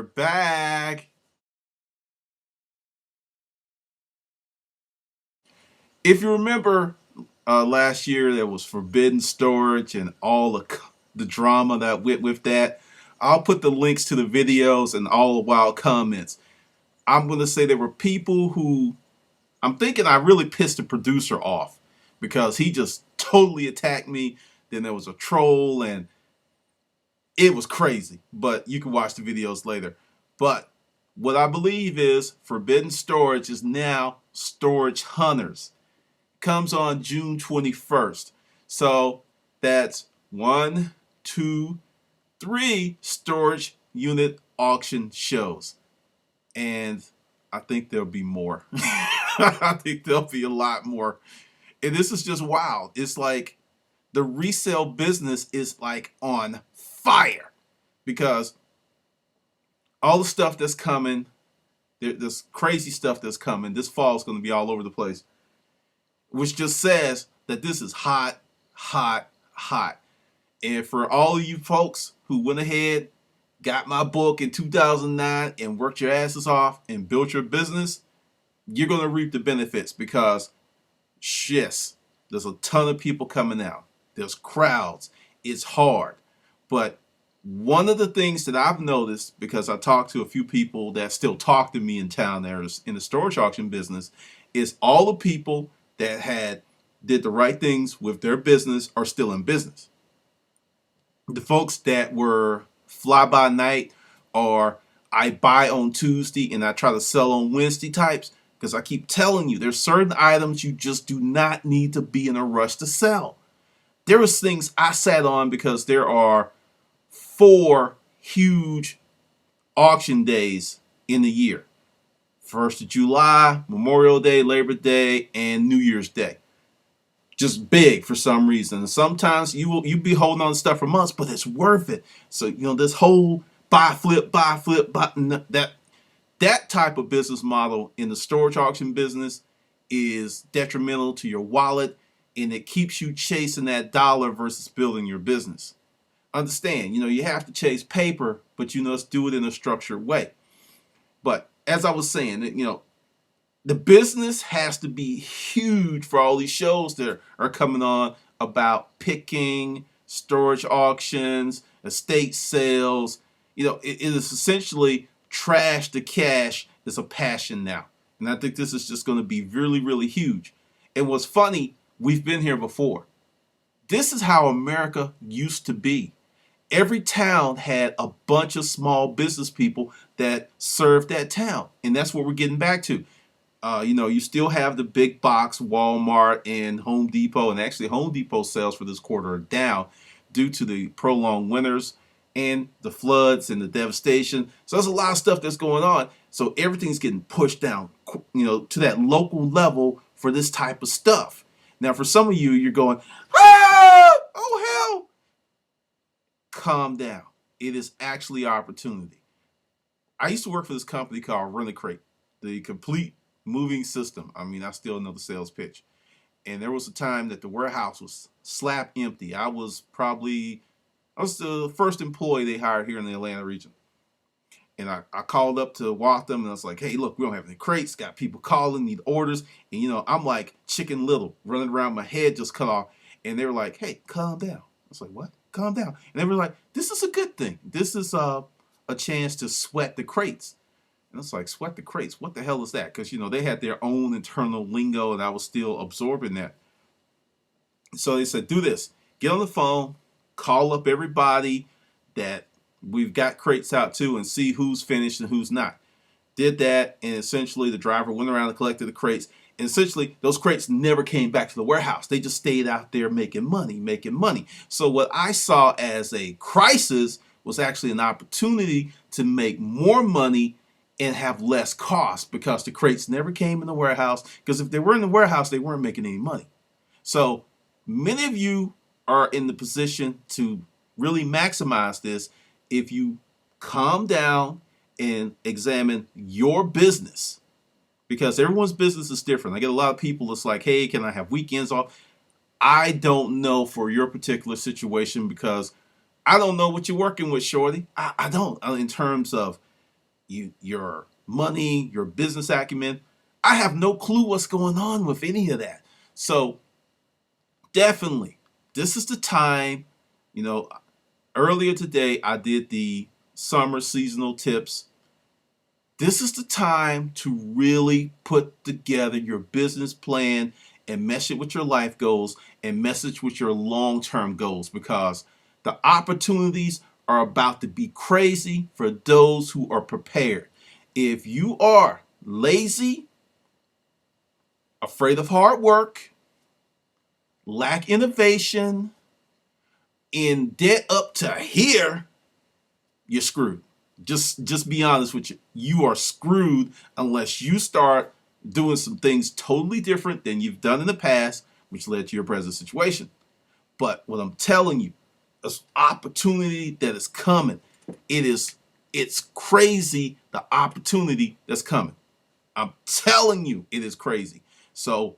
back. If you remember last year, there was forbidden storage and all the drama that went with that. I'll put the links to the videos and all the wild comments. I'm going to say there were people who I'm thinking I really pissed the producer off because he just totally attacked me. Then there was a troll and it was crazy, but you can watch the videos later. But what I believe is Forbidden Storage is now Storage Hunters. Comes on June 21st. So that's 1, 2, 3 storage unit auction shows. And I think there'll be more. I think there'll be a lot more. And this is just wild. It's like the resale business is like on fire because all the stuff that's coming, this crazy stuff that's coming, this fall is going to be all over the place, which just says that this is hot, hot, hot. And for all of you folks who went ahead, got my book in 2009 and worked your asses off and built your business, you're going to reap the benefits because, yes, there's a ton of people coming out. There's crowds. It's hard. But one of the things that I've noticed, because I talked to a few people that still talk to me in town there in the storage auction business, is all the people that did the right things with their business are still in business. The folks that were fly by night or I buy on Tuesday and I try to sell on Wednesday types, because I keep telling you, there's certain items you just do not need to be in a rush to sell. There was things I sat on because there are 4 huge auction days in the year. 1st of July, Memorial Day, Labor Day, and New Year's Day. Just big for some reason. And sometimes you'll be holding on to stuff for months, but it's worth it. So, this whole buy, flip, that type of business model in the storage auction business is detrimental to your wallet, and it keeps you chasing that dollar versus building your business. Understand, you have to chase paper, but let's do it in a structured way. But as I was saying, the business has to be huge for all these shows that are coming on about picking, storage auctions, estate sales. It is essentially trash to cash is a passion now. And I think this is just going to be really, really huge. And what's funny, we've been here before. This is how America used to be. Every town had a bunch of small business people that served that town. And that's what we're getting back to. You still have the big box Walmart and Home Depot. And actually, Home Depot sales for this quarter are down due to the prolonged winters and the floods and the devastation. So there's a lot of stuff that's going on. So everything's getting pushed down, to that local level for this type of stuff. Now, for some of you, you're going, oh, hell. Calm down. It is actually opportunity. I used to work for this company called Rent-A-Crate, the complete moving system. I still know the sales pitch. And there was a time that the warehouse was slap empty. I was the first employee they hired here in the Atlanta region. And I called up to Waltham and I was like, hey, look, we don't have any crates. Got people calling, need orders. And, I'm like Chicken Little, running around, my head just cut off. And they were like, hey, calm down. I was like, what? Calm down. And they were like, this is a good thing. This is a chance to sweat the crates. And it's like, sweat the crates. What the hell is that? Because, they had their own internal lingo and I was still absorbing that. So they said, do this. Get on the phone, call up everybody that we've got crates out to and see who's finished and who's not. Did that, and essentially the driver went around and collected the crates. And essentially, those crates never came back to the warehouse. They just stayed out there making money. So what I saw as a crisis was actually an opportunity to make more money and have less cost because the crates never came in the warehouse. Because if they were in the warehouse, they weren't making any money. So many of you are in the position to really maximize this if you calm down and examine your business. Because everyone's business is different. I get a lot of people that's like, hey, can I have weekends off? I don't know for your particular situation because I don't know what you're working with, shorty. I don't. In terms of your money, your business acumen. I have no clue what's going on with any of that. So definitely, this is the time. You know, earlier today I did the summer seasonal tips. This is the time to really put together your business plan and mesh it with your life goals and message with your long-term goals, because the opportunities are about to be crazy for those who are prepared. If you are lazy, afraid of hard work, lack innovation, in debt up to here, you're screwed. Just be honest with you. You are screwed unless you start doing some things totally different than you've done in the past, which led to your present situation. But what I'm telling you, this opportunity that is coming, it's crazy, the opportunity that's coming. I'm telling you, it is crazy. So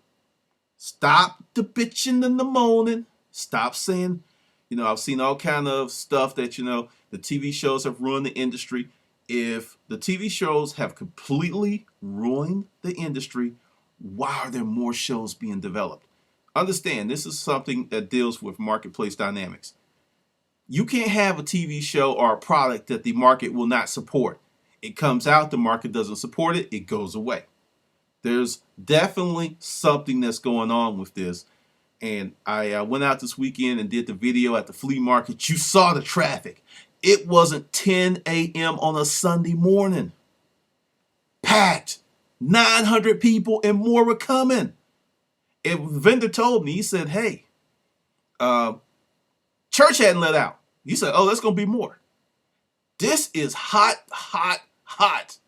stop the bitching and the moaning. Stop saying, I've seen all kind of stuff that, the TV shows have ruined the industry. If the TV shows have completely ruined the industry, why are there more shows being developed? Understand, this is something that deals with marketplace dynamics. You can't have a TV show or a product that the market will not support. It comes out, the market doesn't support it, it goes away. There's definitely something that's going on with this. And I went out this weekend and did the video at the flea market. You saw the traffic. It wasn't 10 a.m. on a Sunday morning. Packed. 900 people and more were coming. And the vendor told me, he said, hey, church hadn't let out. He said, oh, that's going to be more. This is hot, hot, hot.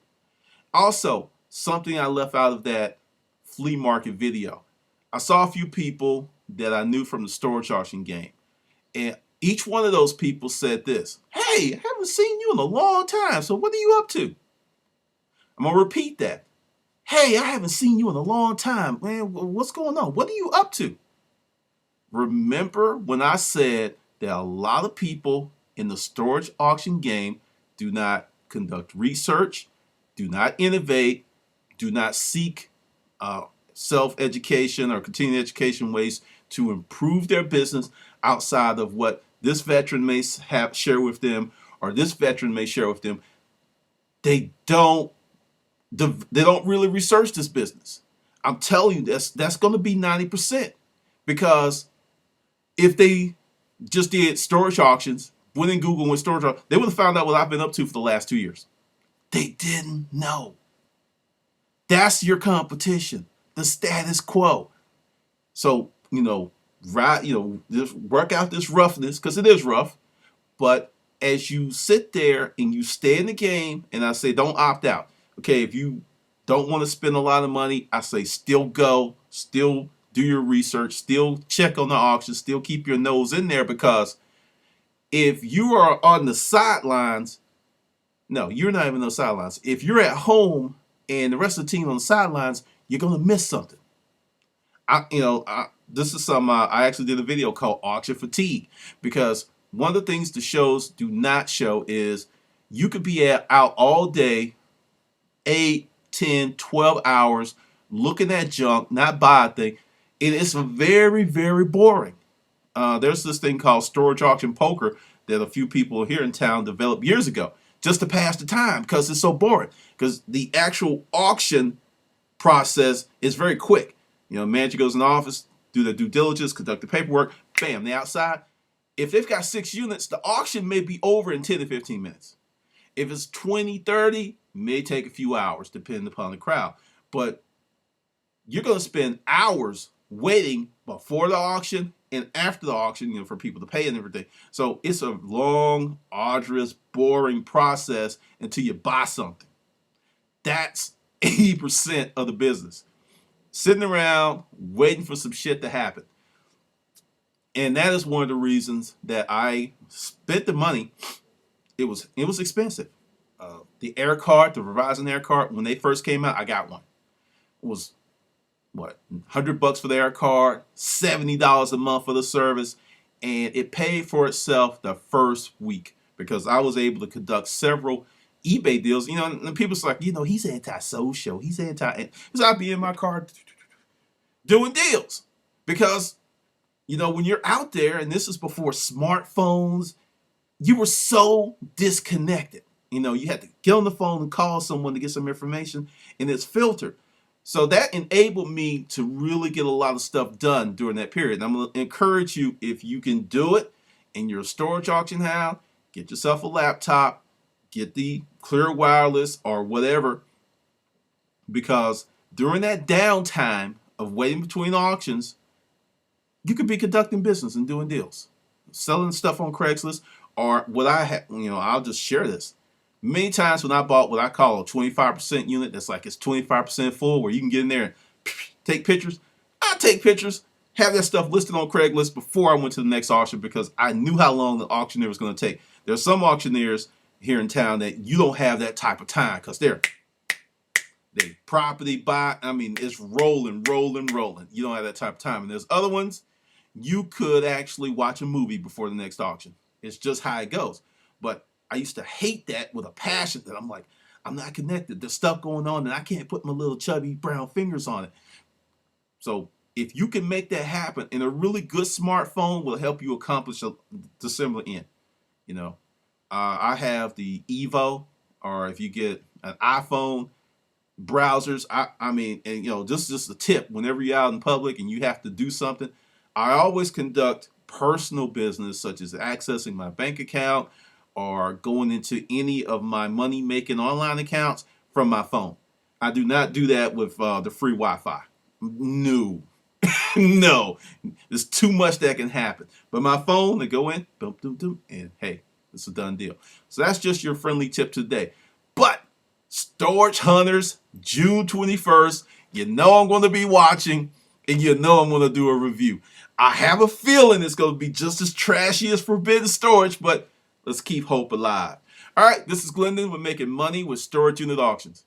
Also, something I left out of that flea market video. I saw a few people that I knew from the storage auction game. And each one of those people said this: hey, I haven't seen you in a long time, so what are you up to? I'm going to repeat that. Hey, I haven't seen you in a long time. Man, what's going on? What are you up to? Remember when I said that a lot of people in the storage auction game do not conduct research, do not innovate, do not seek self-education or continuing education ways to improve their business outside of what this veteran may have share with them or this veteran may share with them. They don't really research this business. I'm telling you, that's going to be 90%, because if they just did storage auctions, went in Google and went storage auctions, they would have found out what I've been up to for the last 2 years. They didn't know. That's your competition, the status quo. So, just work out this roughness, because it is rough. But as you sit there and you stay in the game, and I say don't opt out. Okay, if you don't want to spend a lot of money, I say still go, still do your research, still check on the auction, still keep your nose in there, because if you are on the sidelines, no, you're not even on the sidelines. If you're at home and the rest of the team on the sidelines, you're going to miss something. This is something I actually did a video called Auction Fatigue, because one of the things the shows do not show is you could be out all day, 8, 10, 12 hours looking at junk, not buy a thing. And it's very, very boring. There's this thing called storage auction poker that a few people here in town developed years ago just to pass the time, because it's so boring. Because the actual auction process is very quick. Manager goes in the office, do the due diligence, conduct the paperwork, bam, they outside. If they've got 6 units, the auction may be over in 10 to 15 minutes. If it's 20, 30, may take a few hours depending upon the crowd. But you're going to spend hours waiting before the auction and after the auction, for people to pay and everything. So it's a long, arduous, boring process until you buy something. That's 80% of the business. Sitting around waiting for some shit to happen. And that is one of the reasons that I spent the money. It was expensive. The Air Card, the Verizon Air Card, when they first came out, I got one. It was $100 for the Air Card, $70 a month for the service, and it paid for itself the first week, because I was able to conduct several eBay deals, and people's like, he's anti-social, he's anti. Because I'd be in my car doing deals because when you're out there, and this is before smartphones, you were so disconnected. You had to get on the phone and call someone to get some information, and it's filtered. So that enabled me to really get a lot of stuff done during that period. And I'm going to encourage you, if you can do it in your storage auction house, get yourself a laptop, get the clear wireless or whatever, because during that downtime of waiting between auctions, you could be conducting business and doing deals, selling stuff on Craigslist, or what I have. I'll just share this. Many times when I bought what I call a 25% unit, that's like it's 25% full, where you can get in there and take pictures. I take pictures, have that stuff listed on Craigslist before I went to the next auction, because I knew how long the auctioneer was going to take. There's some auctioneers here in town that you don't have that type of time, because they property buy. I mean, it's rolling. You don't have that type of time. And there's other ones, you could actually watch a movie before the next auction. It's just how it goes. But I used to hate that with a passion, that I'm like, I'm not connected. There's stuff going on and I can't put my little chubby brown fingers on it. So if you can make that happen, and a really good smartphone will help you accomplish the similar end. I have the Evo, or if you get an iPhone, browsers. I mean, and just a tip, whenever you're out in public and you have to do something, I always conduct personal business, such as accessing my bank account or going into any of my money making online accounts from my phone. I do not do that with the free Wi-Fi. No. No, there's too much that can happen. But my phone, to go in, boom, boom, boom, and hey, it's a done deal. So that's just your friendly tip today. But Storage Hunters, June 21st, I'm going to be watching, and I'm going to do a review. I have a feeling it's going to be just as trashy as Forbidden Storage, but let's keep hope alive. All right, this is Glendon with Making Money with Storage Unit Auctions.